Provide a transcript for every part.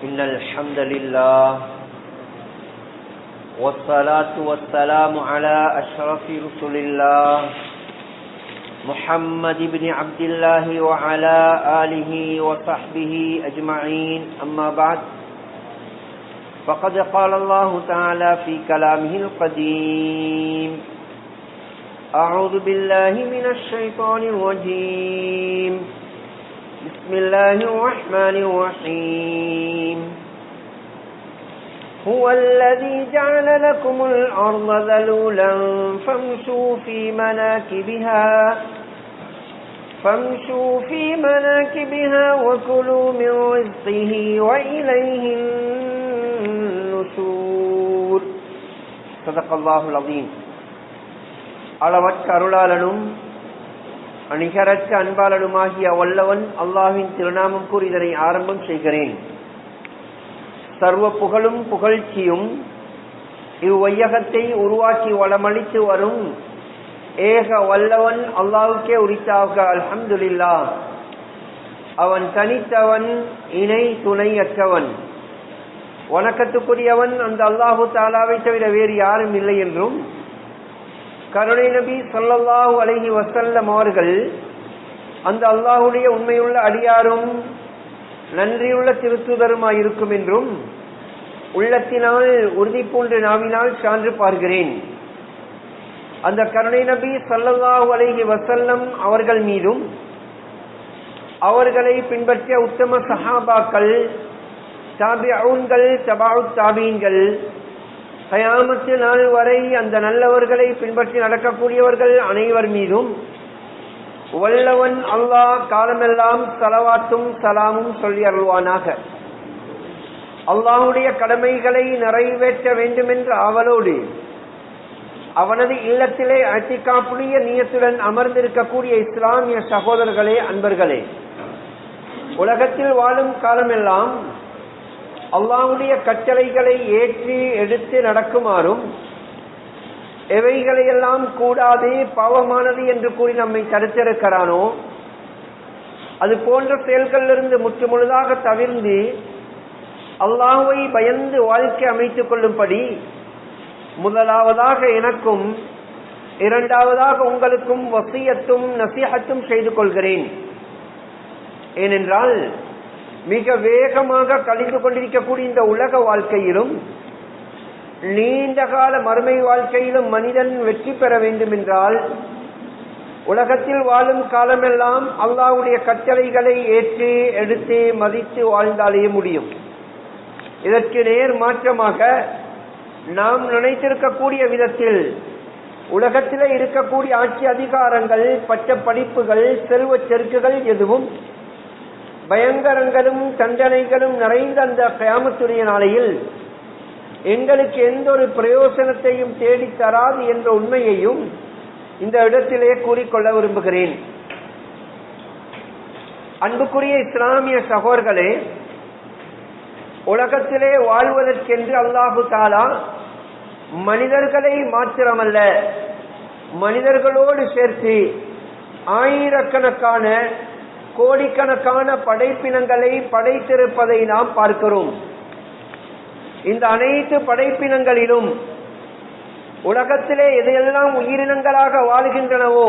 إن الحمد لله والصلاة والسلام على أشرف رسل الله محمد بن عبد الله وعلى آله وصحبه أجمعين أما بعد فقد قال الله تعالى في كلامه القديم أعوذ بالله من الشيطان الرجيم بسم الله الرحمن الرحيم هو الذي جعل لكم الأرض ذلولا فامشوا في مناكبها وكلوا من رزقه وإليه النشور صدق الله العظيم. அளவற்ற அருளாளனும் அணிகரற்ற அன்பாளனுமாகிய வல்லவன் அல்லாஹ்வின் திருநாமம் கூறி இதனை ஆரம்பம் செய்கிறேன். சர்வ புகழும் புகழ்ச்சியும் இவ்வையகத்தை உருவாக்கி வளமளித்து வரும் ஏக வல்லவன் அல்லாஹ்வுக்கே உரித்தாக. அல்ஹம்துலில்லாஹ். அவன் தனித்தவன், இணை துணையற்றவன், வணக்கத்துக்குரியவன் அந்த அல்லாஹு தஆலாவை தவிர வேறு யாரும் இல்லை என்றும் கருணை நபி ஸல்லல்லாஹு அலைஹி வஸல்லம் அவர்கள் அந்த அல்லாஹ்வுடைய உண்மையுள்ள அடியாரும் நன்றியுள்ள திருத்தூதருமாய் இருக்கும் என்றும் உள்ளத்தினால் உறுதி பூண்டு நாவினால் சான்று பார்க்கிறேன். அந்த கருணை நபி ஸல்லல்லாஹு அலைஹி வஸல்லம் அவர்கள் மீதும் அவர்களை பின்பற்றிய உத்தம சஹாபாக்கள், தாபிஊன்கள், தபஉத் தாபீன்கள், கயாமத்து நாள் வரை அந்த நல்லவர்களை பின்பற்றி நடக்கக்கூடியவர்கள் அனைவர் மீதும் வல்லவன் அல்லாஹ் காலமெல்லாம் ஸலவாத்தும் ஸலாமும் சொல்லி அருள்வானாக. அல்லாஹ்வுடைய கடமைகளை நிறைவேற்ற வேண்டும் என்ற ஆவலோடு அவனது இல்லத்திலே இஅ்திகாஃபுடைய நியத்துடன் அமர்ந்திருக்கக்கூடிய இஸ்லாமிய சகோதரர்களே, அன்பர்களே, உலகத்தில் வாழும் காலமெல்லாம் அல்லாஹ்வுடைய கட்டளைகளை ஏற்றி எடுத்து நடக்குமாறும் எவைகளையெல்லாம் கூடாது, பாவமானது என்று கூறி நம்மை தடுத்திருக்கிறானோ அது போன்ற செயல்களிலிருந்து முற்றுமுழுதாக தவிர்ந்து அல்லாஹ்வை பயந்து வாழ்க்கை அமைத்துக் கொள்ளும்படி முதலாவதாக எனக்கும் இரண்டாவதாக உங்களுக்கும் வசியத்தும் நசீஹத்தும் செய்து கொள்கிறேன். ஏனென்றால் மிக வேகமாக கழிந்து கொண்டிருக்கக்கூடிய இந்த உலக வாழ்க்கையிலும் நீண்ட கால மறுமை வாழ்க்கையிலும் மனிதன் வெற்றி பெற வேண்டும் என்றால் உலகத்தில் வாழும் காலமெல்லாம் அல்லாஹ்வுடைய கட்டளைகளை ஏற்று எடுத்து மதித்து வாழ்ந்தாலே முடியும். இதற்கு நேர் மாற்றமாக நாம் நினைத்திருக்கக்கூடிய விதத்தில் உலகத்திலே இருக்கக்கூடிய ஆட்சி அதிகாரங்கள், பட்ட படிப்புகள், செல்வ செருக்குகள் எதுவும் பயங்கரங்களும் தண்டனைகளும் நிறைந்த அந்த கியாமத்துடைய நாளையில் எங்களுக்கு எந்த ஒரு பிரயோசனத்தையும் தேடித்தராது என்ற உண்மையையும் இந்த இடத்திலே கூறிக்கொள்ள விரும்புகிறேன். அன்புக்குரிய இஸ்லாமிய சகோதரர்களே, உலகத்திலே வாழ்வதற்கென்று அல்லாஹு தஆலா மனிதர்களை மாத்திரமல்ல, மனிதர்களோடு சேர்த்து ஆயிரக்கணக்கான கோடிக்கணக்கான படைப்பினங்களை படைத்திருப்பதை நாம் பார்க்கிறோம். இந்த அனைத்து படைப்பினங்களிலும் உலகத்திலே எதையெல்லாம் உயிரினங்களாக வாழ்கின்றனவோ,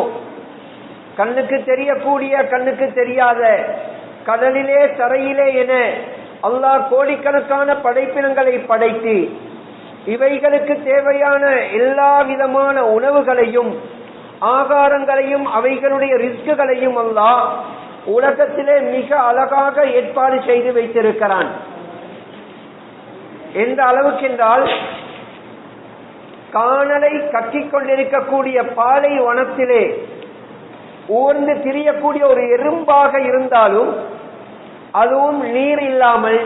கண்ணுக்கு தெரியக்கூடிய, கண்ணுக்கு தெரியாத, கடலிலே தரையிலே என அல்லாஹ் கோடிக்கணக்கான படைப்பினங்களை படைத்து இவைகளுக்கு தேவையான எல்லா விதமான உணவுகளையும் ஆகாரங்களையும் அவைகளுடைய ரிஸ்குகளையும் அல்லாஹ் உலகத்திலே மிக அழகாக ஏற்பாடு செய்து வைத்திருக்கிறான். எந்த அளவுக்கு என்றால் காணலை கட்டிக் கொண்டிருக்கக்கூடிய பாலை வனத்திலே ஊர்ந்து திரியக்கூடிய ஒரு எறும்பாக இருந்தாலும் அதுவும் நீர் இல்லாமல்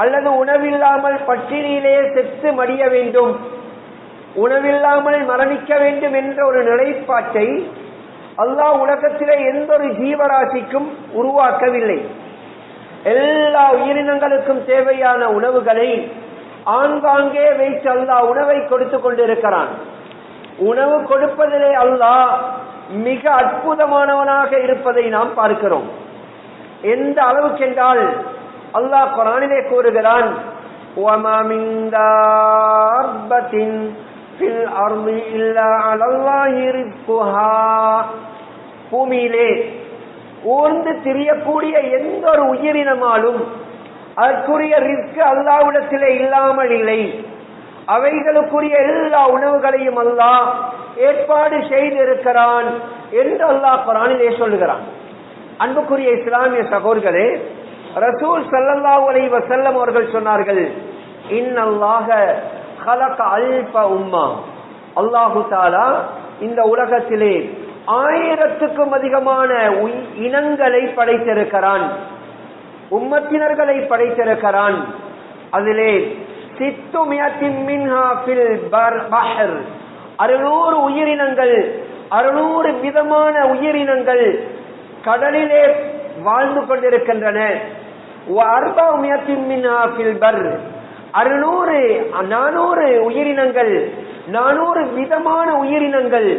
அல்லது உணவில்லாமல் பட்டினியிலே செத்து மடிய வேண்டும், உணவில்லாமல் மரணிக்க வேண்டும் என்ற ஒரு நிலைப்பாட்டை அல்லாஹ் உலகத்திலே எந்த ஒரு ஜீவராசிக்கும் உருவாக்கவில்லை. எல்லா உயிரினங்களுக்கும் தேவையான உணவுகளை ஆங்காங்கே வைத்து அல்லாஹ் உணவை கொடுத்து கொண்டிருக்கிறான். உணவு கொடுப்பதிலே அல்லாஹ் மிக அற்புதமானவனாக இருப்பதை நாம் பார்க்கிறோம். எந்த அளவுக்கு என்றால் அல்லாஹ் குர்ஆனிலே கூறுகிறான், وَمَا مِن دَابَّةٍ فِي الْأَرْضِ إِلَّا عَلَى اللَّهِ رِزْقُهَا. பூமியிலே ஊர்ந்து திரியக்கூடிய எந்த ஒரு உயிரினமாலும் அதற்குரிய ரிஸ்க் அல்லாஹ்விடத்திலே இல்லாமல் இல்லை. அவைகளுக்குரிய எல்லா உணவுகளையும் அல்லாஹ் ஏற்பாடு செய்திருக்கிறான் என்று அல்லாஹ் குர்ஆனிலே சொல்லுகிறான். அன்புக்குரிய இஸ்லாமிய சகோதரர்களே, ரசூல் ஸல்லல்லாஹு அலைஹி வஸல்லம் அவர்கள் சொன்னார்கள், இன்னல்லாஹ خلق அல்ஃப உம்மா. அல்லாஹு தஆலா இந்த உலகத்திலே 1000க்கும் அதிகமான இனங்களை படைத்திருக்கிறான், உம்மத்தினர்களை படைத்திருக்கிறான். அதிலே 600 மின்ஹா ஃபில் பஹர், 600 உயிரினங்கள், 600 விதமான உயிரினங்கள் கடலிலே வாழ்ந்து கொண்டிருக்கின்றன. 400 மின்ஹா ஃபில் பர், 400 உயிரினங்கள், 400 விதமான உயிரினங்கள்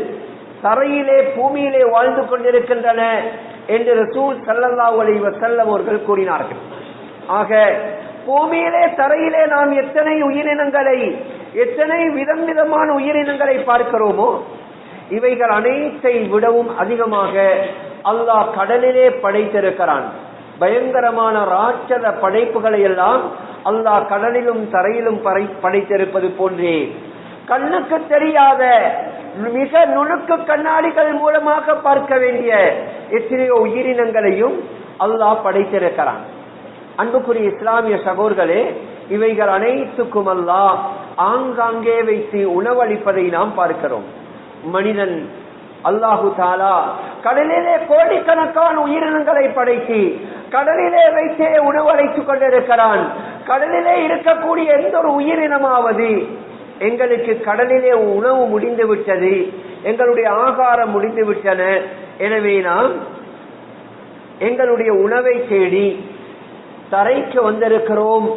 தரையிலே பூமியிலே வாழ்ந்து கொண்டிருக்கின்றன என்று ரசூல் ஸல்லல்லாஹு அலைஹி வஸல்லம் அவர்கள் கூறினார்கள். ஆக பூமியிலே தரையிலே நாம் எத்தனை உயிரினங்களை, எத்தனை விதமான உயிரினங்களை பார்க்கிறோமோ இவைகள் அனைத்தை விடவும் அதிகமாக அல்லாஹ் கடலிலே படைத்திருக்கிறான். பயங்கரமான ராட்சத படைப்புகளை எல்லாம் அல்லாஹ் கடலிலும் தரையிலும் படைத்திருப்பது போன்றே கண்ணுக்கு தெரியாத மிக நுணுக்கு கண்ணாடிகள் மூலமாக பார்க்க வேண்டிய எத்தனையோ உயிரினங்களையும் அல்லாஹ் படைத்திருக்கிறான். அன்புக்குரிய இஸ்லாமிய சகோதரர்களே, இவைகள் அனைத்துக்கும் அல்லாஹ் ஆங்காங்கே வைத்து உணவளிப்பதை நாம் பார்க்கிறோம். மனிதன் அல்லாஹு தஆலா கடலிலே கோடிக்கணக்கான உயிரினங்களை படைத்து கடலிலே வைத்தே உணவளித்துக் கொண்டிருக்கிறான். கடலிலே இருக்கக்கூடிய எந்த ஒரு உயிரினமாவது எங்களுக்கு கடலிலே உணவு முடிந்து விட்டது, எங்களுடைய ஆகாரம் முடிந்து விட்டன, எனவே நாம் எங்களுடைய உணவை தேடி தரைக்கு வந்திருக்கிறோம்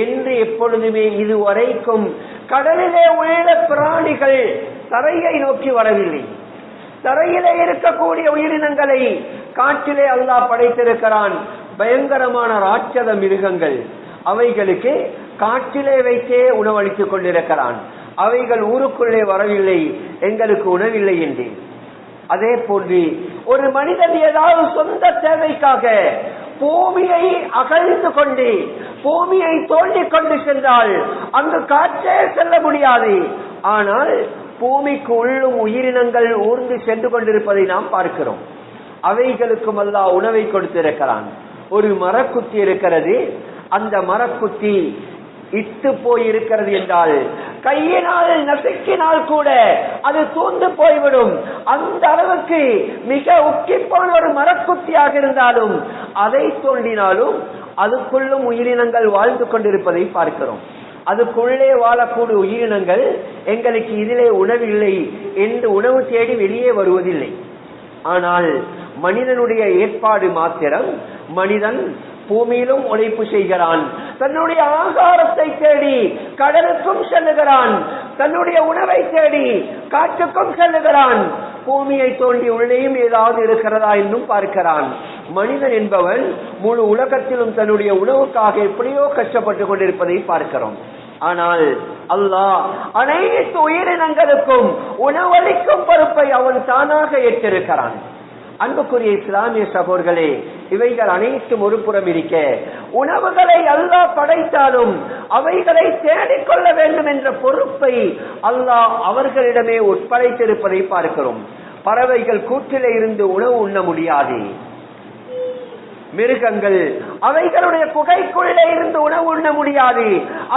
என்று எப்பொழுதுமே இதுவரைக்கும் கடலிலே உள்ள பிராணிகள் தரையை நோக்கி வரவில்லை. தரையிலே இருக்கக்கூடிய உயிரினங்களை காற்றிலே அல்லாஹ் படைத்திருக்கிறான். பயங்கரமான ராட்சத மிருகங்கள், அவைகளுக்கு காற்றிலே வைத்தே உணவளித்துக் கொண்டிருக்கிறான். அவைகள் ஊருக்குள்ளே வரவில்லை, எங்களுக்கு உணவில்லை என்று. அதே போன்று ஒரு மனிதன் ஏதாவது சொந்த தேவைக்காக பூமியை அகழ்ந்து கொண்டு பூமியை தோண்டிக் கொண்டு சென்றால் அங்கு காற்றே செல்ல முடியாது. ஆனால் பூமிக்கு உள்ளும் உயிரினங்கள் ஊர்ந்து சென்று கொண்டிருப்பதை நாம் பார்க்கிறோம். அவைகளுக்கும் அல்லாஹ் உணவை கொடுத்திருக்கிறான். ஒரு மரக்குத்தி இருக்கிறது, அந்த மரக்குத்தி இட்டு போயிருக்கிறது என்றால் கையினால் நசுக்கினால் கூட அது தூந்து போய்விடும். அந்த அளவுக்கு மிக உக்கிப்பான ஒரு மரக்குத்தியாக இருந்தாலும் அதை தோண்டினாலும் அதுக்குள்ளும் உயிரினங்கள் வாழ்ந்து கொண்டிருப்பதை பார்க்கிறோம். அதுக்குள்ளே வாழக்கூடிய உயிரினங்கள் எங்களுக்கு இதிலே உணவில்லை என்று உணவு தேடி வெளியே வருவதில்லை. ஆனால் மனிதனுடைய ஏற்பாடு மாத்திரம், மனிதன் பூமியிலும் உழைப்பு செய்கிறான், தன்னுடைய ஆகாரத்தை தேடி கடலுக்கும் செல்லுகிறான், தன்னுடைய உணவை தேடி காற்றுக்கும் செல்லுகிறான், பூமியை தோண்டி உள்ளேயும் ஏதாவது இருக்கிறதா என்றும் பார்க்கிறான். மனிதன் என்பவன் முழு உலகத்திலும் தன்னுடைய உணவுக்காக எப்படியோ கஷ்டப்பட்டு கொண்டிருப்பதை பார்க்கிறோம். ஆனால் அல்லாஹ் அனைத்து உயிரினங்களுக்கும் உணவளிக்கும் பொறுப்பை அவன் தானாக ஏற்றிருக்கிறான். அன்புக்குரிய இஸ்லாமிய சகோதரர்களே, இவைகள் அனைத்தும் ஒரு புறம் இருக்க, உணவுகளை அல்லாஹ் படைத்தாலும் அவைகளை தேடிக்கொள்ள வேண்டும் என்ற பொறுப்பை அல்லாஹ் அவர்களிடமே ஒப்படைத்திருப்பதை பார்க்கிறோம். பறவைகள் கூட்டிலே இருந்து உணவு உண்ண முடியாது. மிருகங்கள் அவைகளுடைய குகைக்குள்ளே இருந்து உணவு உண்ண முடியாது.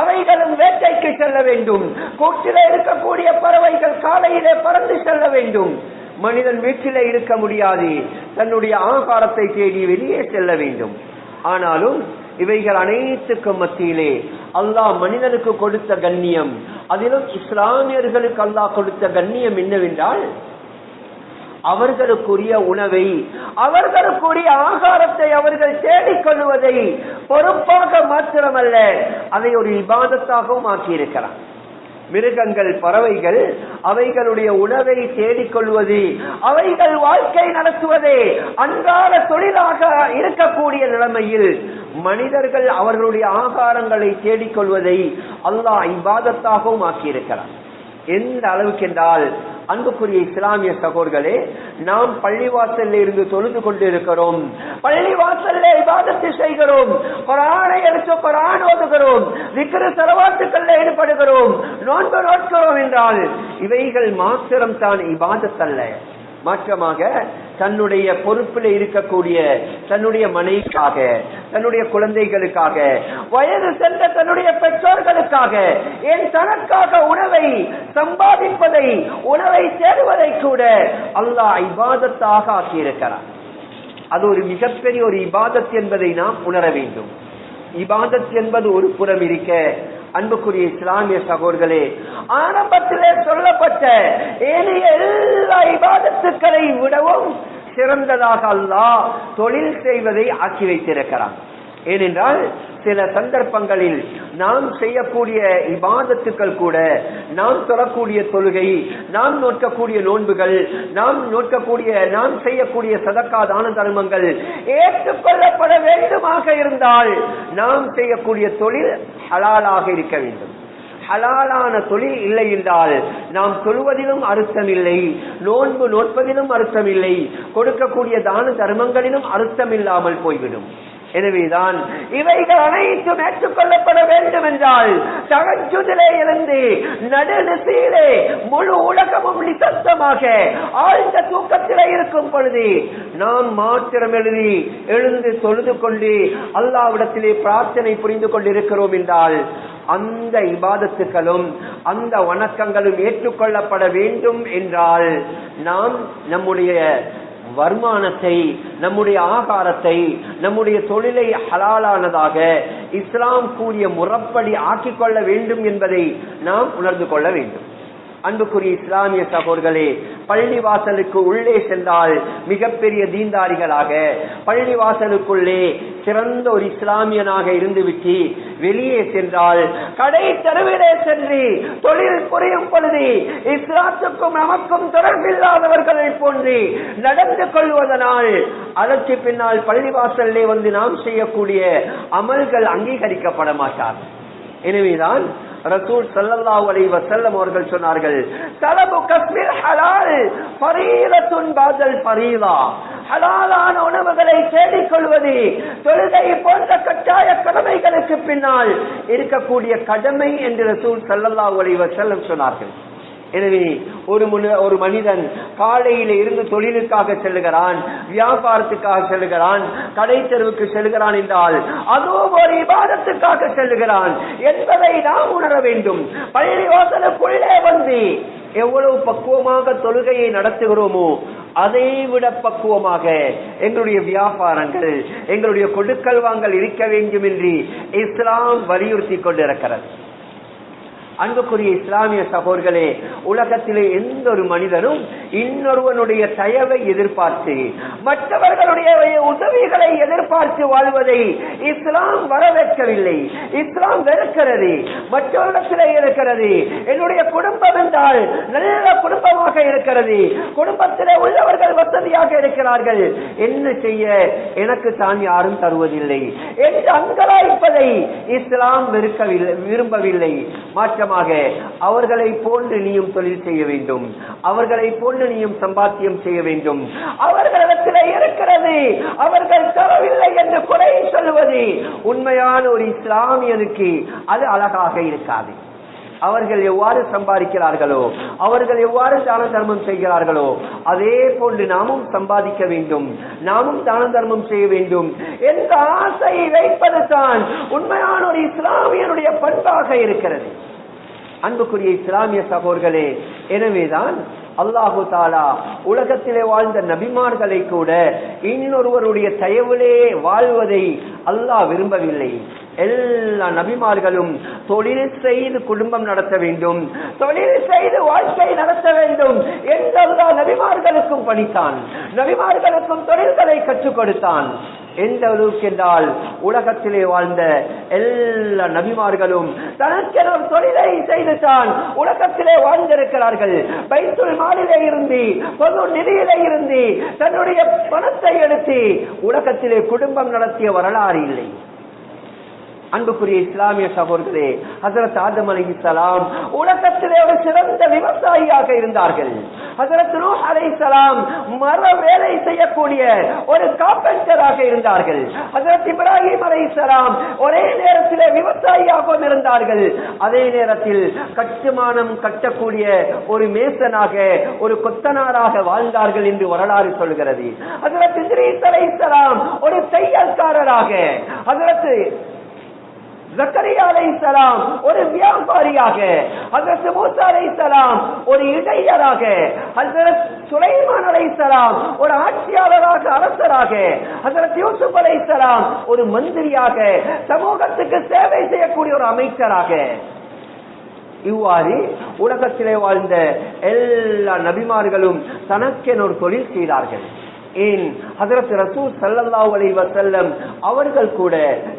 அவைகளும் வேட்டைக்கு செல்ல வேண்டும். கூட்டிலே இருக்கக்கூடிய பறவைகள் காலையிலே பறந்து செல்ல வேண்டும். மனிதன் வீட்டிலே இருக்க முடியாது, தன்னுடைய ஆகாரத்தை தேடி வெளியே செல்ல வேண்டும். ஆனாலும் இவைகள் அனைத்துக்கும் மத்தியிலே அல்லாஹ் மனிதனுக்கு கொடுத்த கண்ணியம், அதிலும் இஸ்லாமியர்களுக்கு அல்லாஹ் கொடுத்த கண்ணியம் என்னவென்றால், அவர்களுக்குரிய உணவை, அவர்களுக்குரிய ஆகாரத்தை அவர்கள் தேடிக்கொள்வதை பொறுப்பாக மாத்திரமல்ல, அதை ஒரு இபாதத்தாகவும் ஆக்கியிருக்கிறார். மிருகங்கள், பறவைகள் அவைகளுடைய உணவை தேடிக்கொள்வது, அவைகள் வாழ்க்கை நடத்துவதே அன்றாட தொழிலாக இருக்கக்கூடிய நிலைமையில் மனிதர்கள் அவர்களுடைய ஆகாரங்களை தேடிக்கொள்வதை அல்லாஹ் இபாதத்தாகவும் ஆக்கியிருக்கிறார். எந்த அளவுக்கு என்றால், அன்புக்குரிய இஸ்லாமிய சகோதரர்களே, நாம் பள்ளிவாசல்ல இருந்து தொழுது கொண்டு இருக்கிறோம், பள்ளிவாசல்ல இபாதத்து செய்கிறோம், குர்ஆனை எடுத்து குர்ஆன் ஓதுகிறோம், திக்ர் ஸலவாத்துக்களில் ஈடுபடுகிறோம், நோன்பு நோட்கிறோம் என்றால் இவைகள் மாத்திரம் தான் இபாதத் அல்ல. மாற்றமாக தன்னுடைய பொறுப்பில் இருக்கக்கூடிய தன்னுடைய மனைவிக்காக, தன்னுடைய குழந்தைகளுக்காக, வயது சென்ற தன்னுடைய பெற்றோர்களுக்காக, என் தனக்காக உணவை சம்பாதிப்பதை, உணவை தேடுவதை கூட அல்லாஹ் இபாதத்தாக ஆக்கியிருக்கிறார். அது ஒரு மிகப்பெரிய ஒரு இபாதத் என்பதை நாம் உணர வேண்டும். இபாதத் என்பது ஒரு புறம் இருக்க, அன்புக்குரிய இஸ்லாமிய சகோதரர்களே, ஆரம்பத்திலே சொல்லப்பட்ட ஏனைய எல்லா இபாதத்துக்களை விடவும் சிறந்ததாக அல்லாஹ் தொழில் செய்வதை ஆக்கி வைத்திருக்கிறான். ஏனென்றால் சில சந்தர்ப்பங்களில் நாம் செய்யக்கூடிய இபாதத்துக்கள் கூட, நாம் தொழக்கூடிய தொழுகை, நாம் நோக்கக்கூடிய நோன்புகள், நாம் செய்யக்கூடிய சதக்கா தான தர்மங்கள் ஏற்றுக்கொள்ளப்பட வேண்டுமாக இருந்தால் நாம் செய்யக்கூடிய தொழில் ஹலாலாக இருக்க வேண்டும். ஹலாலான தொழில் இல்லை என்றால் நாம் தொழுவதிலும் அர்த்தம் இல்லை, நோன்பு நோட்பதிலும் அர்த்தம் இல்லை, கொடுக்கக்கூடிய தான தர்மங்களிலும் அர்த்தம் இல்லாமல் போய்விடும். எனவேதான் இவைகள் அனைத்தும் ஏற்றுக்கொள்ளப்பட வேண்டும் என்றால் தஹஜ்ஜுதிலே இருந்து நடுநிசையிலே முழு உலகமும் நிசப்தமாக ஆழ்ந்த தூக்கத்திலே இருக்கும் பொழுது நாம் மாத்திரம் எழுந்து தொழுது கொண்டு அல்லாஹ்விடத்திலே பிரார்த்தனை புரிந்து கொண்டிருக்கிறோம் என்றால் அந்த இபாதத்துக்களும் அந்த வணக்கங்களும் ஏற்றுக்கொள்ளப்பட வேண்டும் என்றால் நாம் நம்முடைய வருமானத்தை, நம்முடைய ஆகாரத்தை, நம்முடைய தொழிலை ஹலாலானதாக இஸ்லாம் கூறிய முறைப்படி ஆக்கிக் கொள்ள வேண்டும் என்பதை நாம் உணர்ந்து கொள்ள வேண்டும். அன்புக்குரிய இஸ்லாமிய சகோதரர்களே, பள்ளிவாசலுக்கு உள்ளே சென்றால் மிகப்பெரிய தீன்தாரிகளாக, பள்ளிவாசலுக்குள்ளே சிறந்த ஒரு இஸ்லாமியனாக இருந்துவிட்டு வெளியே சென்றால் கடை தெருவிலே சென்று தொழில் புரியும் பொழுது இஸ்லாத்துக்கும் நமக்கும் தொடர்பில்லாதவர்களை போன்று நடந்து கொள்வதனால் அதற்கு பின்னால் பள்ளிவாசல்லே வந்து நாம் செய்யக்கூடிய அமல்கள் அங்கீகரிக்கப்பட மாட்டார். எனவேதான் ரசூல் ஸல்லல்லாஹு அலைஹி வஸல்லம் அவர்கள் சொன்னார்கள், தலபு கஸ்பில் ஹலால் ஃபரீலத்துன் பஅதல் ஃபரீலா. ஹலாலான உணவுகளை தேடிக்கொள்வது தொழுகை போன்ற கட்டாய கடமைகளுக்கு பின்னால் இருக்கக்கூடிய கடமை என்று ரசூல் ஸல்லல்லாஹு அலைஹி வஸல்லம் சொன்னார்கள். எனவே ஒரு மனிதன் காலையில இருந்து தொழிலுக்காக செல்லுகிறான், வியாபாரத்துக்காக செல்லுகிறான், கடை தெருவுக்கு செல்கிறான் என்றால் அதுவும் ஒரு இபாதத்துக்காக செல்லுகிறான் என்பதை நாம் உணர வேண்டும். பள்ளிவாசலுக்குள்ளே வந்து எவ்வளவு பக்குவமாக தொழுகையை நடத்துகிறோமோ அதை விட பக்குவமாக எங்களுடைய வியாபாரங்கள், எங்களுடைய கொடுக்கல் வாங்கல் இருக்க வேண்டும் என்று இஸ்லாம் வலியுறுத்தி கொண்டிருக்கிறது. அன்புக்குரிய இஸ்லாமிய சகோதரர்களே, உலகத்திலே எந்த ஒரு மனிதனும் இன்னொருவனுடைய தயவை எதிர்பார்த்து, மற்றவர்களுடைய உதவிகளை எதிர்பார்த்து வாழ்வதை இஸ்லாம் வரவேற்கவில்லை. இஸ்லாம் வெறுக்கிறது, மற்றவரிடத்திலே இருக்கிறது. என்னுடைய குடும்பம் என்றால் நல்ல குடும்பமாக இருக்கிறது, குடும்பத்திலே உள்ளவர்கள் வசதியாக இருக்கிறார்கள், என்ன செய்ய எனக்கு தான் யாரும் தருவதில்லை என்று அங்கலாய்ப்பதை இஸ்லாம் விரும்பவில்லை. அவர்களை போன்று நீயும் தொழில் செய்ய வேண்டும், அவர்களை போன்று நீயும் சம்பாத்தியம் செய்ய வேண்டும். அவர்களிடத்தில் இருக்கிறது, அவர்கள் தரவில்லை என்று குறை சொல்வது உண்மையான ஒரு இஸ்லாமியனுக்கு அது அழகாக இருக்காது. அவர்கள் எவ்வாறு சம்பாதிக்கிறார்களோ, அவர்கள் எவ்வாறு தான தர்மம் செய்கிறார்களோ அதே போன்று நாமும் சம்பாதிக்க வேண்டும், நாமும் தான தர்மம் செய்ய வேண்டும் என்ற ஆசை வைப்பது தான் உண்மையான ஒரு இஸ்லாமியனுடைய பண்பாக இருக்கிறது. அன்புக்குரிய இஸ்லாமிய சகோதரர்களே, எனவேதான் அல்லாஹு தாலா உலகத்திலே வாழ்ந்த நபிமார்களை கூட இன்னொருவருடைய தயவிலே வாழ்வதை அல்லாஹ் விரும்பவில்லை. எல்லா நபிமார்களும் தொழில் செய்து குடும்பம் நடத்த வேண்டும், தொழில் செய்து வாழ்க்கை நடத்த வேண்டும் என்று அல்லாஹ் நபிமார்களுக்கும் பணித்தான், நபிமார்களுக்கும் தொழில்களை கற்றுக் கொடுத்தான். எந்த அளவுக்கு என்றால் உலகத்திலே வாழ்ந்த எல்லா நபிமார்களும் தனக்கென ஒரு தொழிலை செய்துதான் உலகத்திலே வாழ்ந்திருக்கிறார்கள். பைத்துல் மாலிலே இருந்து, பொது நிதியிலே இருந்து தன்னுடைய பணத்தை எடுத்து உலகத்திலே குடும்பம் நடத்திய வரலாறு இல்லை. அன்புக்குரிய இஸ்லாமிய சகோதரர்களே, ஹஜ்ரத் ஆதம் அலைஹிஸ்ஸலாம் உலகத்திலே ஒரு சிறந்த விவசாயியாக இருந்தார்கள். ஹஜ்ரத் நூஹ் அலைஹிஸ்ஸலாம் மர வேலை செய்யக்கூடிய ஒரு கார்பெண்டராக இருந்தார்கள். ஹஜ்ரத் இப்ராஹிம் அலைஹிஸ்ஸலாம் ஒரே நேரத்திலே விவசாயியாகவும் இருந்தார்கள். அதே நேரத்தில் கட்டுமானம் கட்டக்கூடிய ஒரு மேசனாக, ஒரு கொத்தனாராக வாழ்ந்தார்கள் என்று வரலாறு சொல்கிறது. ஹஜ்ரத் இத்ரீஸ் அலைஹிஸ்ஸலாம் ஒரு தையல்காரராக, ஹஜ்ரத் ஜக்கரியா அலைஹிஸ்ஸலாம் ஒரு வியாபாரியாக, ஹஜ்ரத் மூசா அலைஹிஸ்ஸலாம் ஒரு இடையராக, ஹஜ்ரத் சுலைமான் அலைஹிஸ்ஸலாம் ஒரு ஆட்சியாளராக, அரசராக, ஹஜ்ரத் யூசுப் அலைஹிஸ்ஸலாம் ஒரு மந்திரியாக, சமூகத்துக்கு சேவை செய்யக்கூடிய ஒரு அமைச்சராக, இவ்வாறு உலகத்திலே வாழ்ந்த எல்லா நபிமார்களும் தனக்கென ஒரு தொழில் செய்தார்கள். ஏன் ஹஜ்ரத் ரசூல் ஸல்லல்லாஹு அலைஹி வஸல்லம் அவர்கள் கூட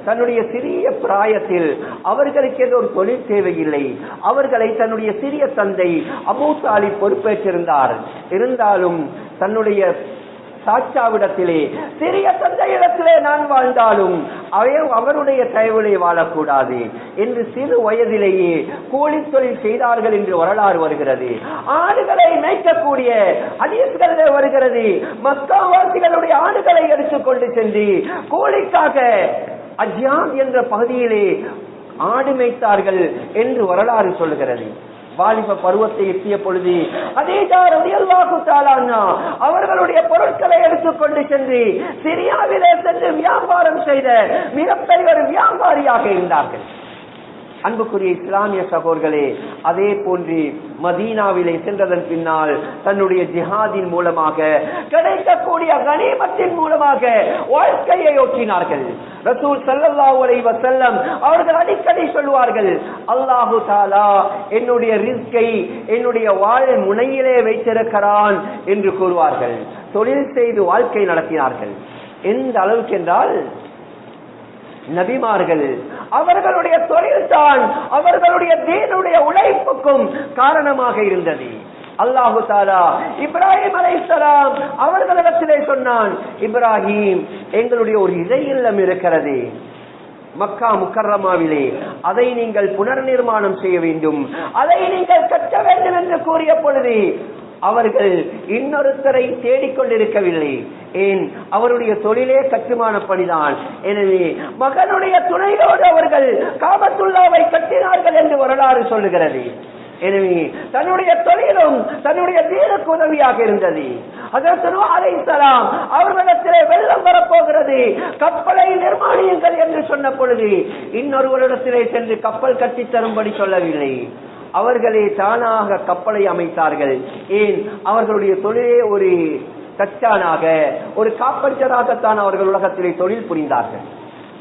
தன்னுடைய சிறிய பிராயத்தில் அவர்களுக்கு ஒரு தொழில் தேவையில்லை. அவர்களை தன்னுடைய சிறிய தந்தை அபூ தாலிப் பொறுப்பேற்றிருந்தார். இருந்தாலும் தன்னுடைய சாட்சாவிடத்திலே, சிறிய தந்தையிடத்திலே நான் வாழ்ந்தாலும் அவருடைய தயவிலே வாழக்கூடாது என்று சிறு வயதிலேயே கூலி தொழில் செய்தார்கள் என்று வரலாறு வருகிறது. ஆடுகளை மேய்க்கக்கூடிய ஹதீஸ்களிலே வருகிறது. மக்காவாசிகளுடைய ஆடுகளை எடுத்துக்கொண்டு சென்று கூலிக்காக அஜ்யான் என்ற பகுதியிலே ஆடு மேய்த்தார்கள் என்று வரலாறு சொல்கிறது. வாலிப பருவத்தை எட்டிய பொழுது ஹதீஜா ரலியல்லாஹு தஆலா அன்ஹா அவர்களுடைய பொருட்களை எடுத்துக்கொண்டு சென்று சிரியாவிலே சென்று வியாபாரம் செய்த மிகப்பெரிய ஒரு வியாபாரியாக இருந்தார்கள். அன்புக்குரிய இஸ்லாமிய சகோதரர்களே, அதே போன்று மதீனாவிலே சென்றதன் பின்னால் தன்னுடைய ஜிஹாதின் மூலமாக கிடைக்கக்கூடிய கனிமத்தின் மூலமாக வாழ்க்கையை ஓட்டினார்கள். ரசூல் ஸல்லல்லாஹு அலைஹி வஸல்லம் அவர்கள் அடிக்கடி சொல்வார்கள், அல்லாஹு தஆலா என்னுடைய ரிஸ்கை என்னுடைய வாழ் முனையிலே வைத்திருக்கிறான் என்று கூறுவார்கள். தொழில் செய்து வாழ்க்கை நடத்தினார்கள். எந்த அளவுக்கு என்றால் நபிமார்கள் அவர்களுடைய தொழில்தான் அவர்களுடைய தீனுடைய உழைப்புக்கும் காரணமாக இருந்தது. அல்லாஹு தஆலா இப்ராஹிம் அலைஹிஸ்ஸலாம் அவர்களிடத்திலே சொன்னான், இப்ராஹிம், எங்களுடைய ஒரு இறை இல்லம் இருக்கிறது மக்கா முக்கர்ரமாவிலே, அதை நீங்கள் புனர் நிர்மாணம் செய்ய வேண்டும், அதை நீங்கள் கட்ட வேண்டும் என்று கூறிய பொழுது அவர்கள் இன்னொருத்தரை தேடிக்கொண்டிருக்கவில்லை. ஏன், அவருடைய தொழிலே கட்டுமான பணிதான். எனவே மகனுடைய துணையோடு அவர்கள் காபத்துல்லாவை கட்டினார்கள் என்று வரலாறு சொல்லுகிறது. எனவே தன்னுடைய தொழிலும் தன்னுடைய தீனுக்கு உதவியாக இருந்தது. ஹஜ்ரத் நூஹ் அலைஹிஸ்ஸலாம் அவர்களிடத்திலே வெள்ளம் வரப்போகிறது, கப்பலை நிர்மாணியுங்கள் என்று சொன்ன பொழுது இன்னொருவரிடத்திலே சென்று கப்பல் கட்டி தரும்படி சொல்லவில்லை. அவர்களே தானாக கப்பலை அமைத்தார்கள். ஏன், அவர்களுடைய தொழிலே ஒரு தச்சானாக, ஒரு காப்பஞ்சராகத்தான் அவர்கள் உலகத்திலே தொழில் புரிந்தார்கள்.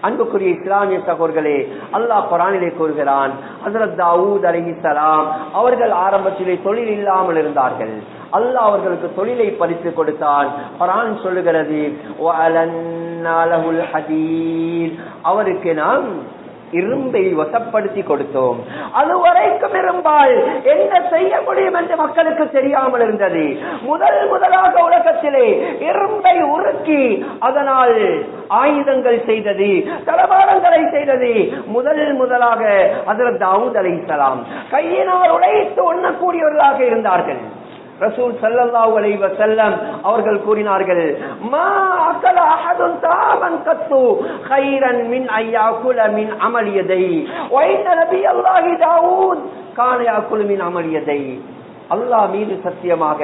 அன்புக்குரிய இஸ்லாமிய சகோதரர்களே, அல்லாஹ் குர்ஆனிலே கூறுகிறான், ஹஜ்ரத் தாவூத் அலைஹிஸ்ஸலாம் அவர்கள் ஆரம்பத்திலே தொழில் இல்லாமல் இருந்தார்கள். அல்லாஹ் அவர்களுக்கு தொழிலை பரிசு கொடுத்தான். குர்ஆன் சொல்லுகிறது, வஅலன்னா லஹுல் ஹதீத், அவருக்கு நாம் இரும்பை வசப்படுத்தி கொடுத்தோம். அதுவரைக்கும் இரும்பால் என்ன செய்ய முடியும் என்று மக்களுக்கு தெரியாமல் இருந்தது. முதலாக உலகத்திலே இரும்பை உருக்கி அதனால் ஆயுதங்கள் செய்தது, தளவாடங்களை செய்தது முதலாக ஹஜ்ரத் தாவூத் அலைஹிஸ்ஸலாம். கையினால் உழைத்து உண்ணக்கூடியவர்களாக இருந்தார்கள். ரசூல் ஸல்லல்லாஹு அலைஹி வஸல்லம் அவர்கள் கூறினார்கள், மா அகல அஹதுன் தாமன் கத்து கைரன் மின் அய்யாகுல மின் அமல் யதை வ இன்ன நபியல்லாஹி தாவூத் கான யாகுலு மின் அமல் யதை. அல்லாஹ் மீது சத்தியமாக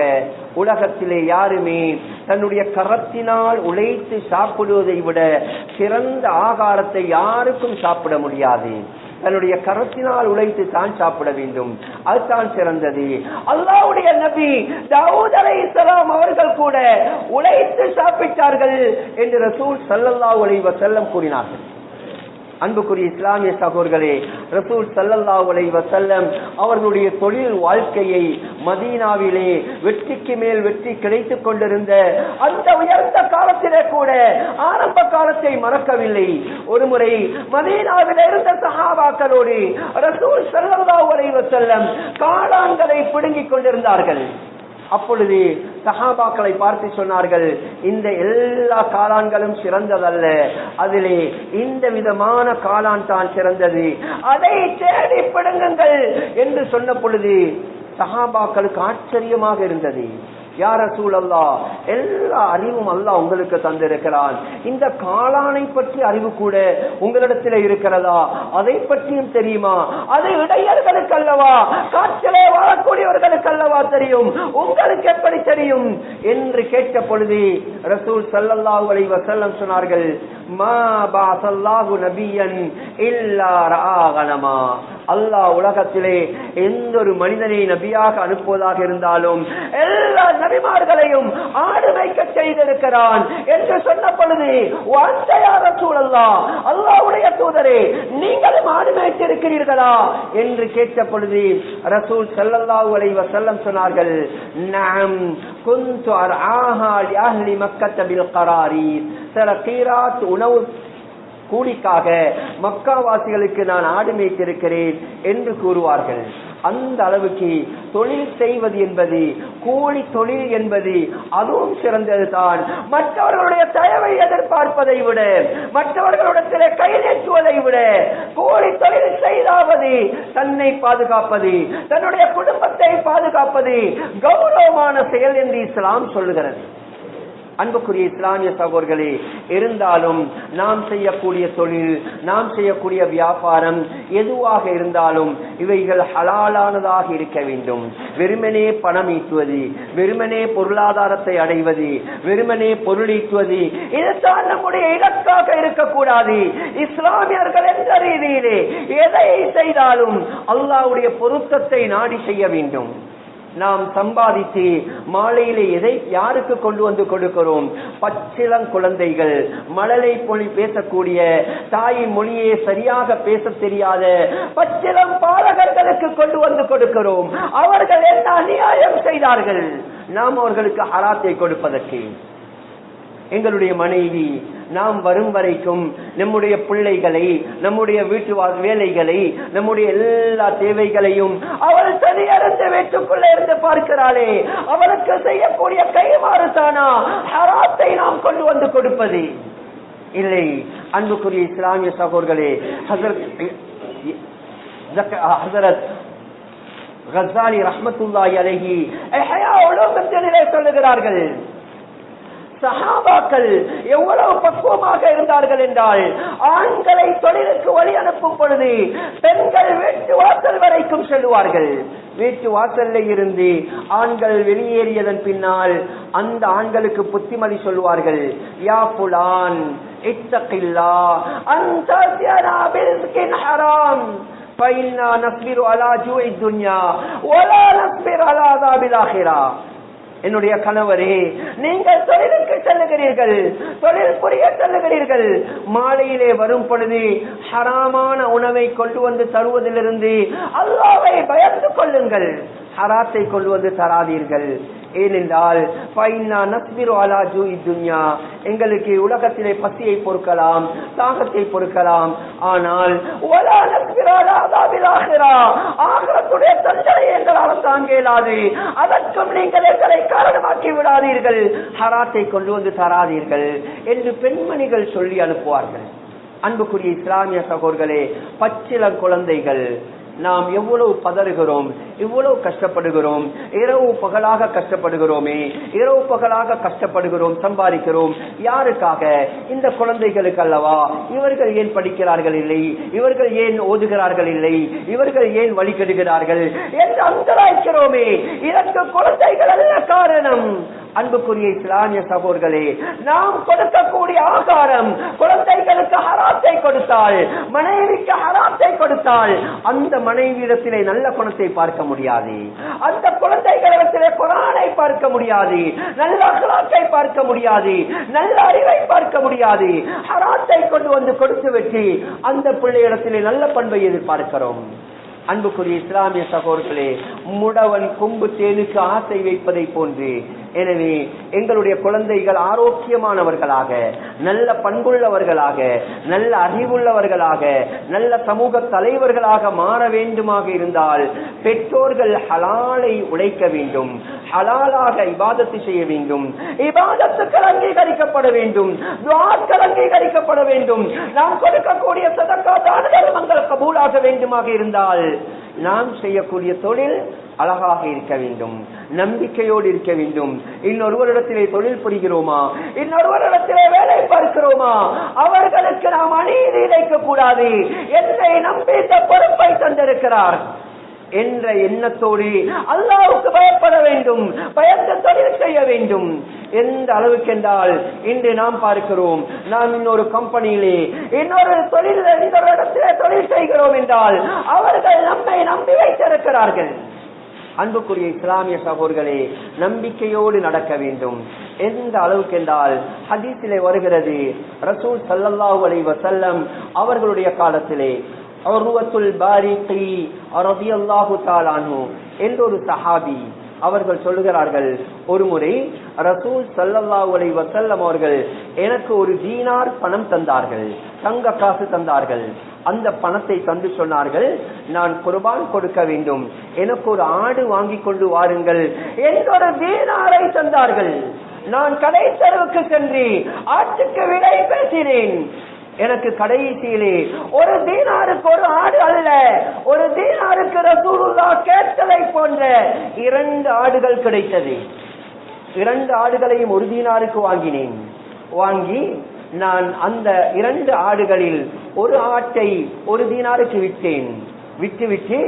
உலகத்திலே யாருமே தன்னுடைய கரத்தினால் உழைத்து சாப்பிடுவதை விட சிறந்த ஆகாரத்தை யாருக்கும் சாப்பிட முடியாது. தன்னுடைய கரத்தினால் உழைத்து தான் சாப்பிட வேண்டும், அதுதான் சிறந்தது. அல்லாஹ்வுடைய நபி தாவூத் அலைஹிஸ்ஸலாம் அவர்கள் கூட உழைத்து சாப்பிட்டார்கள் என்று ரசூல் ஸல்லல்லாஹு அலைஹி வஸல்லம் கூறினார்கள். அன்புக்குரிய இஸ்லாமிய சகோதரர்களே, ரசூல் ஸல்லல்லாஹு அலைஹி வஸல்லம் அவர்களுடைய தொழில் வாழ்க்கையை மதீனாவிலே வெற்றிக்கு மேல் வெற்றி கிடைத்துக் கொண்டிருந்த அந்த உயர்ந்த காலத்திலே கூட ஆரம்ப காலத்தை மறக்கவில்லை. ஒருமுறை மதீனாவில் இருந்த சஹாபாக்களோடு ரசூல் ஸல்லல்லாஹு அலைஹி வஸல்லம் காளான்களை பிடுங்கிக் கொண்டிருந்தார்கள். அப்பொழுது சஹாபாக்களை பார்த்து சொன்னார்கள், இந்த எல்லா காளான்களும் சிறந்ததல்ல, அதிலே இந்த விதமான காளான் தான் சிறந்தது, அதை தேடி பிடுங்குங்கள் என்று சொன்ன பொழுது சஹாபாக்களுக்கு ஆச்சரியமாக இருந்தது. யா ரசூலல்லாஹ், எல்லா அறிவும் அல்லாஹ் உங்களுக்கு தந்திருக்கிறான், இந்த காளானை பற்றி அறிவு கூட உங்களிடத்தில் இருக்கிறதா? அதை பற்றியும் தெரியுமா? அது இடையர்களுக்கு அல்லவா, காற்றிலே வாழக்கூடியவர்களுக்கு அல்லவா தெரியும், உங்களுக்கு எப்படி தெரியும் என்று கேட்ட பொழுது ரசூல் ஸல்லல்லாஹு அலைஹி வஸல்லம் சொன்னார்கள், மா பஅஸல்லாஹு நபியன் இல்லா ரஆ கனமா. அல்லாஹ் உலகத்திலே எந்த ஒரு மனிதனை நபியாக அனுப்புவதாக இருந்தாலும் எல்லா நபிமார்களையும் ஆடு மேய்க்க செய்திருக்கிறான் என்று சொன்ன பொழுது, அல்லாஹ்வுடைய தூதரே, நீங்களும் ஆடு மேய்த்திருக்கிறீர்களா என்று கேட்ட பொழுது ரசூல் ஸல்லல்லாஹு அலைஹி வஸல்லம் சொன்னார்கள், நஅம் குன்து அர்ஆஹா லி அஹ்லி மக்கத்த பில் கராரி. சில கீராத் உணவு கூலிக்காக மக்காவாசிகளுக்கு நான் ஆடு மேய்த்திருக்கிறேன் என்று கூறுவார்கள். அந்த அளவுக்கு தொழில் செய்வது என்பது, கூலி தொழில் என்பது அதுவும் சிறந்தது தான். மற்றவர்களுடைய தயவை எதிர்பார்ப்பதை விட, மற்றவர்களுடைய கை நீட்டுவதை விட கூலி தொழில் செய்தாவது தன்னை பாதுகாப்பது, தன்னுடைய குடும்பத்தை பாதுகாப்பது கௌரவமான செயல் என்று இஸ்லாம் சொல்லுகிறது. அன்புக்குரிய இஸ்லாமிய சகோதரர்களே, இருந்தாலும் நாம் செய்யக்கூடிய தொழில், நாம் செய்யக்கூடிய வியாபாரம் எதுவாக இருந்தாலும் இவைகள் ஹலாலானதாக இருக்க வேண்டும். வெறுமனே பணம் ஈட்டுவது, வெறுமனே பொருளாதாரத்தை அடைவது, வெறுமனே பொருளீட்டுவது இதுதான் நம்முடைய இலக்காக இருக்கக்கூடாது. இஸ்லாமியர்கள் என்ற ரீதியிலே எதை செய்தாலும் அல்லாஹ்வுடைய பொருத்தத்தை நாடி செய்ய வேண்டும். நாம் சம்பாதித்து மாலையிலே எதை யாருக்கு கொண்டு வந்து கொடுக்கிறோம்? பச்சிளம் குழந்தைகள், மழலை மொழி பேசக்கூடிய, தாயின் மொழியை சரியாக பேச தெரியாத பச்சிளம் பாலகர்களுக்கு கொண்டு வந்து கொடுக்கிறோம். அவர்கள் என்ன அநியாயம் செய்தார்கள் நாம் அவர்களுக்கு ஹராத்தை கொடுப்பதற்கு? எங்களுடைய மனைவி நாம் வரும் வரைக்கும் நம்முடைய பிள்ளைகளை, நம்முடைய வீட்டு வேலைகளை, நம்முடைய எல்லா தேவைகளையும் அவள் தனியறிந்து வீட்டுக்குள்ளே இருந்து பார்க்கிறாளே, அவளுக்கு செய்யக்கூடிய கைமாறு தானா ஹராத்தை நாம் கொண்டு வந்து கொடுப்பது? இல்லை. அன்புக்குரிய இஸ்லாமிய சகோதரர்களே, ஹஸரத் கஸாலி ரஹ்மத்துல்லாஹி அலைஹி இஹ்யா உலூமுத்தீனிலே சொல்லுகிறார்கள், சஹாபாக்கள் எவ்வளவு பக்குவமாக இருந்தார்கள் என்றால், ஆண்களை தொழிலுக்கு வழி அனுப்பும் பொழுது பெண்கள் வீட்டு வாசல் வரைக்கும் செல்வார்கள். வீட்டு வாசல்ல இருந்து ஆண்கள் வெளியேறியதன் பின்னால் அந்த ஆண்களுக்கு புத்திமதி சொல்வார்கள், யா புலான் இத்தகில்லாஹ் அன்த ஸியனா பிஸ்கின் ஹராம் ஃபைன்னா நஸ்பிரு அலா ஜூஇ துன்யா வலா நஸ்பிரு அலா அஸாபில் ஆখিরা. என்னுடைய கணவரே, நீங்கள் தொழிலுக்கு செல்லுகிறீர்கள், தொழில் புரிய செல்லுகிறீர்கள், மாலையிலே வரும் பொழுது ஹராமான உணவை கொண்டு வந்து தருவதிலிருந்து அல்லாஹ்வை பயந்து கொள்ளுங்கள், ஹராத்தை கொண்டு வந்து தராதீர்கள். ஏனென்றால் எங்களுக்கு உலகத்திலே பசியை பொறுக்கலாம், தாகத்தை பொறுக்கலாம், ஆனால் ஆகிரத்துடைய தண்டனை எங்களால் தாங்க இயலாது, அதற்கும் நீங்கள் எங்களை காரணமாக்கி விடாதீர்கள், ஹராத்தை கொண்டு வந்து தராதீர்கள் என்று பெண்மணிகள் சொல்லி அனுப்புவார்கள். அன்புக்குரிய இஸ்லாமிய சகோதரர்களே, பச்சிளம் குழந்தைகள், நாம் எவ்வளவு பதறுகிறோம், எவ்வளவு கஷ்டப்படுகிறோம், இரவு பகலாக கஷ்டப்படுகிறோமே, இரவு பகலாக கஷ்டப்படுகிறோம், சம்பாதிக்கிறோம். யாருக்காக? இந்த குழந்தைகளுக்கு அல்லவா? இவர்கள் ஏன் படிக்கிறார்கள் இல்லை, இவர்கள் ஏன் ஓதுகிறார்கள் இல்லை, இவர்கள் ஏன் வழிகெடுகிறார்கள் என்று அங்கலாய்க்கிறோமே, இதற்கு குழந்தைகள் அல்ல காரணம். அன்புக்குரிய இஸ்லாமிய சகோதரர்களே, நாம் கொடுக்கக்கூடிய ஆகாரம் குழந்தைகளுக்கு ஹராத்தை கொடுத்தால், மனைவிக்கு ஹராத்தை கொடுத்தால் அந்த மனைவியிடத்திலே நல்ல குணத்தை பார்க்க முடியாது, அந்த குழந்தைகளிடத்திலே குர்ஆனை பார்க்க முடியாது, நல்ல அக்லாக்கை பார்க்க முடியாது, நல்ல அறிவை பார்க்க முடியாது. ஹராத்தை கொண்டு வந்து கொடுத்து விட்டு அந்த பிள்ளையிடத்திலே நல்ல பண்பை எதிர்பார்க்கிறோம். அன்புக்குரிய இஸ்லாமிய சகோதரர்களே, முடவன் கொம்பு தேனுக்கு ஆசை வைப்பதை போன்று எனவே எங்களுடைய குழந்தைகள் ஆரோக்கியமானவர்களாக, நல்ல பண்புள்ளவர்களாக, நல்ல அறிவுள்ளவர்களாக, நல்ல சமூக தலைவர்களாக மாற வேண்டுமாக இருந்தால் பெற்றோர்கள் ஹலாலை உழைக்க வேண்டும், ஹலாலாக இபாதத்து செய்ய வேண்டும், இபாதத்துக்கள் அங்கீகரிக்கப்பட வேண்டும், துஆக்கள் அங்கீகரிக்கப்பட வேண்டும். நாம் கொடுக்கக்கூடிய சதகா தான தர்மங்கள் கபூலாக வேண்டுமாக இருந்தால் நாம் செய்யக்கூடிய தொழில் அழகாக இருக்க வேண்டும், நம்பிக்கையோடு இருக்க வேண்டும். இன்னொருவரிடத்திலே தொழில் புரிகிறோமா, இன்னொருவரிடத்திலே வேலை பார்க்கிறோமா, அவர்களுக்கு நாம் அநீதி இழைக்க கூடாது. என்னை நம்பி இந்த பொறுப்பை தந்திருக்கிறார் என்ற எண்ணத்தோடு அல்லாஹ்வுக்கு பயப்பட வேண்டும், பயந்து தொழில் செய்ய வேண்டும். எந்த அளவுக்கு என்றால் இன்று நாம் பார்க்கிறோம், நாம் இன்னொரு கம்பெனியிலே இன்னொரு தொழில் இடத்திலே தொழில் செய்கிறோம் என்றால் அவர்கள் நம்மை நம்பி வைத்திருக்கிறார்கள். அன்புக்குரிய இஸ்லாமிய சகோதரர்களே, நம்பிக்கையோடு நடக்க வேண்டும். எந்த அளவுக்கு என்றால் ஹதீஸிலே வருகிறது, ரசூல் ஸல்லல்லாஹு அலைஹி வஸல்லம் அவர்களுடைய காலத்திலே உர்வத்துல் பாரிகி ரலியல்லாஹு தஆலா அன்ஹு என்ற ஒரு சஹாபி அவர்கள் சொல்லுகிறார்கள், ஒரு முறை ரசூல் ஸல்லல்லாஹு அலைஹி வஸல்லம் அவர்கள் எனக்கு ஒரு தீனார் பணம் தந்தார்கள், தங்க காசு தந்தார்கள். அந்த பணத்தை தந்து சொன்னார்கள், நான் குர்பான் கொடுக்க வேண்டும், எனக்கு ஒரு ஆடு வாங்கி கொண்டு வாருங்கள் என்றொரு தீனாரை தந்தார்கள். நான் கடை தெருவுக்கு சென்று ஆட்டுக்கு விலை பேசினேன். எனக்கு கடைசியிலே ஒரு தீனாருக்கு ஒரு ஆடு அல்ல, ஒரு தீனாருக்கு ரசூலுல்லாஹ் கேட்டதை போன்ற 2 ஆடுகள் கிடைத்தது. 2 ஆடுகளையும் ஒரு தீனாருக்கு வாங்கினேன். வாங்கி நான் அந்த 2 ஆடுகளில் ஒரு ஆட்டை ஒரு தீனாருக்கு விட்டேன். விட்டுவிட்டு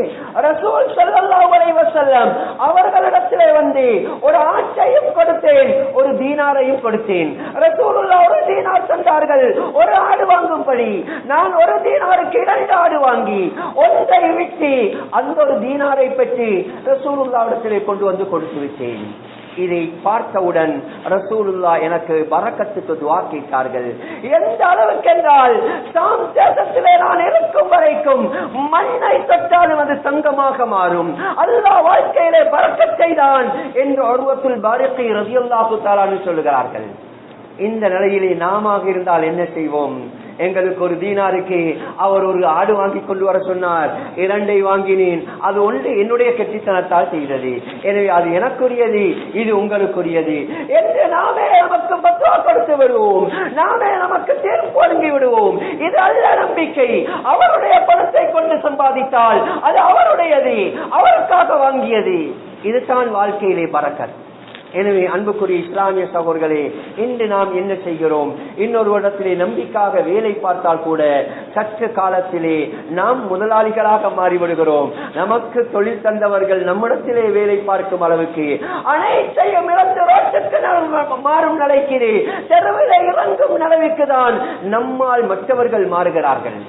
ரசூல் ஸல்லல்லாஹு அலைஹி வஸல்லம் அவர்களிடத்திலே வந்து ஒரு ஆட்டையும் கொடுத்தேன், ஒரு தீனாரையும் கொடுத்தேன். ரசூலுல்லாஹ் ஒரு தீனார் தந்தார்கள் ஒரு ஆடு வாங்கும்படி. நான் ஒரு தீனாருக்கு 2 ஆடு வாங்கி ஒன்றை விட்டு அந்த ஒரு தீனாரை பெற்று ரசூலுல்லாஹ்விடத்திலே கொண்டு வந்து கொடுத்து விட்டேன். இதை பார்த்தவுடன் ரசூலுல்லாஹ் எனக்கு பரக்கத்துக்கு துஆ கேட்டார்கள். எந்த அளவுக்கு என்றால் ஷாம் தேசத்திலே நான் இருக்கும் வரைக்கும் மண்ணை தொட்டாலும் அது தங்கமாக மாறும், அல்லாஹ் வாழ்க்கையிலே பரக்கத் செய்தான் என்று உர்வத்துல் பாரிகி ரலியல்லாஹு தஆலா சொல்லுகிறார்கள். இந்த நிலையிலே நாம இருந்தால் என்ன செய்வோம்? எங்களுக்கு ஒரு தீனாருக்கு அவர் ஒரு ஆடு வாங்கி கொண்டு வர சொன்னார், 2 வாங்கினேன், அது ஒன்று என்னுடைய கெட்டித்தனத்தால் செய்தது, எனவே அது எனக்குரியது, இது உங்களுக்குரியது என்று நாமே நமக்கு பத்துவா கொடுத்து விடுவோம், நாமே நமக்கு தீர்ப்பு வழங்கி விடுவோம். இது அல்ல நம்பிக்கை. அவருடைய பணத்தை கொண்டு சம்பாதித்தால் அது அவருடையது, அவருக்காக வாங்கியது. இதுதான் வாழ்க்கையிலே பரக்கத். எனவே அன்புக்குரிய இஸ்லாமிய சகோதரர்களே, இன்று நாம் என்ன செய்கிறோம்? இன்னொரு இடத்திலே நம்பிக்கையாக வேலை பார்த்தால் கூட சற்று காலத்திலே நாம் முதலாளிகளாக மாறிவிடுகிறோம். நமக்கு தொழில் தந்தவர்கள் நம்மிடத்திலே வேலை பார்க்கும் அளவுக்கு அனைத்தையும் இழந்து ரோட்டுக்கு மாறும் நிலைக்கு, தெருவிலே இறங்கும் நிலைக்கு தான் நம்மால் மற்றவர்கள் மாறுகிறார்கள்.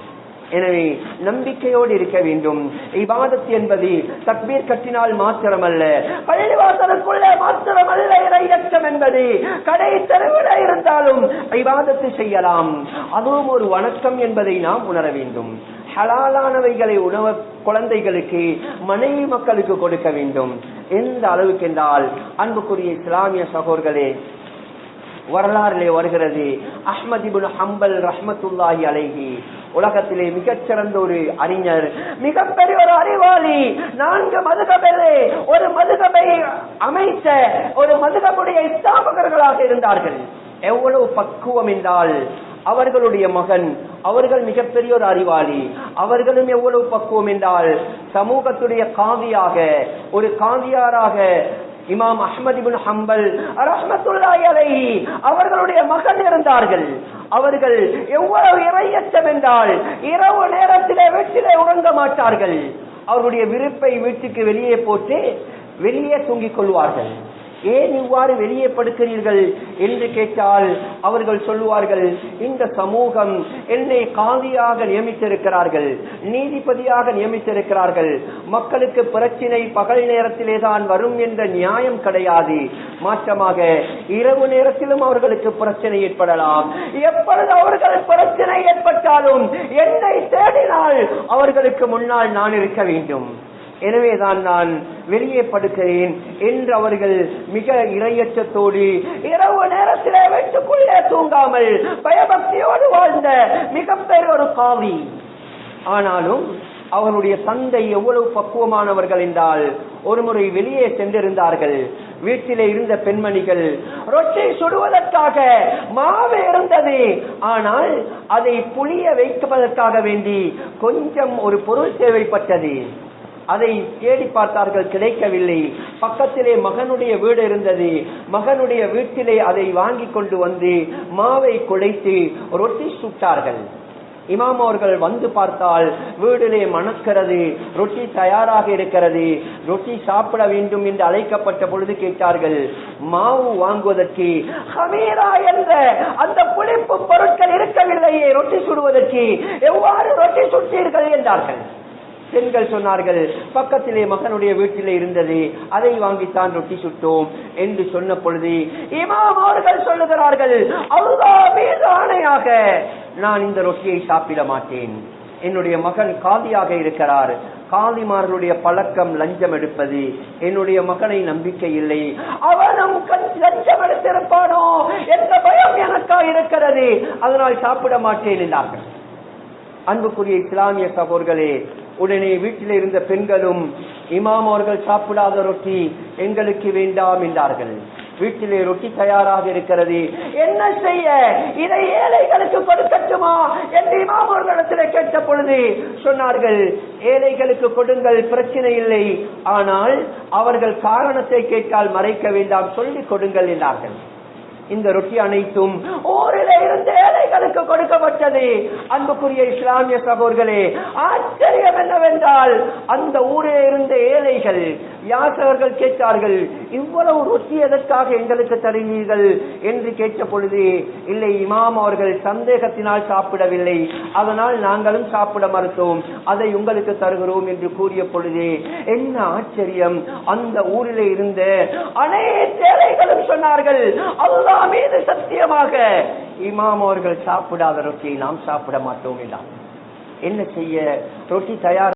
எனவே நம்பிக்கையோடு இருக்க வேண்டும். இபாதத் என்பது தக்பீர் கட்டினால் மாத்திரமல்ல, பள்ளிவாசலுக்குள்ளே மாத்திரமல்ல. இறையச்சம் என்பது கடை தெருவில் இருந்தாலும் இபாதத்து செய்யலாம், அதுவும் ஒரு வணக்கம் என்பதை நாம் உணர வேண்டும். ஹலாலானவைகளை உணவு குழந்தைகளுக்கு, மனைவி மக்களுக்கு கொடுக்க வேண்டும். எந்த அளவுக்கு என்றால் அன்புக்குரிய இஸ்லாமிய சகோதரர்களே, வரலாறிலே வருகிறது, அஹ்மத் இப்னு ஹம்பல் ரஹ்மத்துல்லாஹி அலைஹி உலகத்திலே மிகச்சிறந்த ஒரு அறிஞர், மிகப்பெரிய ஒரு அறிவாளி. 4 மதுகபிலே ஒரு மதுகபை அமைத்த ஒரு மதுகபுடைய ஸ்தாபகர்களாக இருந்தார்கள். எவ்வளவு பக்குவம் என்றால் அவர்களுடைய மகன், அவர்கள் மிகப்பெரிய ஒரு அறிவாளி, அவர்களும் எவ்வளவு பக்குவம் என்றால் சமூகத்துடைய காதியாக, ஒரு காதியாராக இமாம் அஹ்மத் இப்னு ஹம்பல் ரஹ்மத்துல்லாஹி அலைஹி அவர்களுடைய மகன் இருந்தார்கள். அவர்கள் எவ்வளவு இறையச்சம் என்றால் இரவு நேரத்திலே வீட்டிலே உறங்க மாட்டார்கள். அவருடைய விருப்பை வீட்டுக்கு வெளியே போட்டு வெளியே தூங்கிக் கொள்வார்கள். ஏன் இவ்வாறு வெளியே படுக்கிறீர்கள் என்று கேட்டால் அவர்கள் சொல்லுவார்கள், இந்த சமூகம் என்னை காதியாக நியமித்திருக்கிறார்கள், நீதிபதியாக நியமித்திருக்கிறார்கள், மக்களுக்கு பிரச்சினை பகல் நேரத்திலே தான் வரும் என்ற நியாயம் கிடையாது, மாற்றமாக இரவு நேரத்திலும் அவர்களுக்கு பிரச்சனை ஏற்படலாம். எப்பொழுது அவர்கள் பிரச்சனை ஏற்பட்டாலும் என்னை தேடினால் அவர்களுக்கு முன்னால் நான் இருக்க வேண்டும், எனவேதான் நான் வெளியே படுக்கிறேன் என்று அவர்கள் மிக இரையச்சத்தோடு இரவு நேரத்திலே வீட்டுக்குள்ளே தூங்காமல் பயபக்தியோடு வாழ்ந்த மிகப்பெரிய ஒரு காவி. ஆனாலும் அவருடைய தந்தை எவ்வளவு பக்குவமானவர்கள் என்றால், ஒரு முறை வெளியே சென்றிருந்தார்கள். வீட்டிலே இருந்த பெண்மணிகள் ரொட்டி சுடுவதற்காக மாவு இருந்தது, ஆனால் அதை புளிய வைப்பதற்காக வேண்டி கொஞ்சம் ஒரு பொருள் தேவைப்பட்டது. அதை தேடி பார்த்தார்கள், கிடைக்கவில்லை. பக்கத்திலே மகனுடைய வீடு இருந்தது, மகனுடைய வீட்டிலே அதை வாங்கி கொண்டு வந்து மாவை குழைத்து ரொட்டி சுட்டார்கள். இமாம் அவர்கள் வந்து பார்த்தால் வீடிலே மணக்கிறது, ரொட்டி தயாராக இருக்கிறது, ரொட்டி சாப்பிட வேண்டும் என்று அழைக்கப்பட்ட பொழுது கேட்டார்கள், மாவு வாங்குவதற்கு ஹமீரா என்ற அந்த புளிப்பு பொருட்கள் இருக்கவில்லையே, ரொட்டி சுடுவதற்கு எவ்வாறு ரொட்டி சுட்டீர்கள் என்றார்கள். பெண்கள் சொன்னார்கள், பக்கத்திலே மகனுடைய வீட்டிலே இருந்தது, அதை வாங்கித்தான் ரொட்டி சுட்டோம் என்று சொன்ன பொழுது இமாம் அவர்கள் சொல்லுகிறார்கள், அல்லாஹ் மீது ஆணையாக நான் இந்த ரொட்டியை சாப்பிட மாட்டேன். என்னுடைய மகன் காதியாக இருக்கிறார், காதிமார்களுடைய பழக்கம் லஞ்சம் எடுப்பது, என்னுடைய மகனை நம்பிக்கை இல்லை, அவனும் லஞ்சம் எடுத்திருப்பானோ என்ற பயம் எனக்காக இருக்கிறது, அதனால் சாப்பிட மாட்டேன் என்றார்கள். அன்புக்குரிய இஸ்லாமிய சகோதரர்களே, உடனே வீட்டில் இருந்த பெண்களும் இமாம் அவர்கள் சாப்பிடாத ரொட்டி எங்களுக்கு வேண்டாம் என்றார்கள். வீட்டிலே ரொட்டி தயாராக இருக்கிறது, என்ன செய்ய, இதை ஏழைகளுக்கு கொடுக்கட்டுமா என்று இமாம் அவர்களிடத்தில் கேட்ட பொழுது சொன்னார்கள், ஏழைகளுக்கு கொடுங்கள், பிரச்சனை இல்லை, ஆனால் அவர்கள் காரணத்தை கேட்டால் மறைக்க வேண்டாம், சொல்லிக் கொடுங்கள் என்றார்கள். இந்த ரொட்டி அனைத்தும் ஊரிலே இருந்த ஏழைகளுக்கு கொடுக்கப்பட்டது. அன்புக்குரிய இஸ்லாமிய சகோதரர்களே, ஆச்சரியம் என்னவென்றால் அந்த ஊரிலே இருந்த ஏழைகள் யாசகர்கள் கேட்டார்கள், இவ்வளவு ரொட்டி எதற்காக எங்களுக்கு தருவீர்கள் என்று கேட்ட பொழுது, இல்லை, இமாம் அவர்கள் சந்தேகத்தினால் சாப்பிடவில்லை, அதனால் நாங்களும் சாப்பிட மறுத்தோம், அதை உங்களுக்கு தருகிறோம் என்று கூறிய பொழுது என்ன ஆச்சரியம், அந்த ஊரிலே இருந்த அனைத்து ஏழைகளும் சொன்னார்கள், அல்லாஹ் மீது சத்தியமாக இமாம் அவர்கள் சாப்பிடாத ரொட்டியை நாம் சாப்பிட மாட்டோம் என்றார். என்ன செய்ய, ரொட்டி தயார்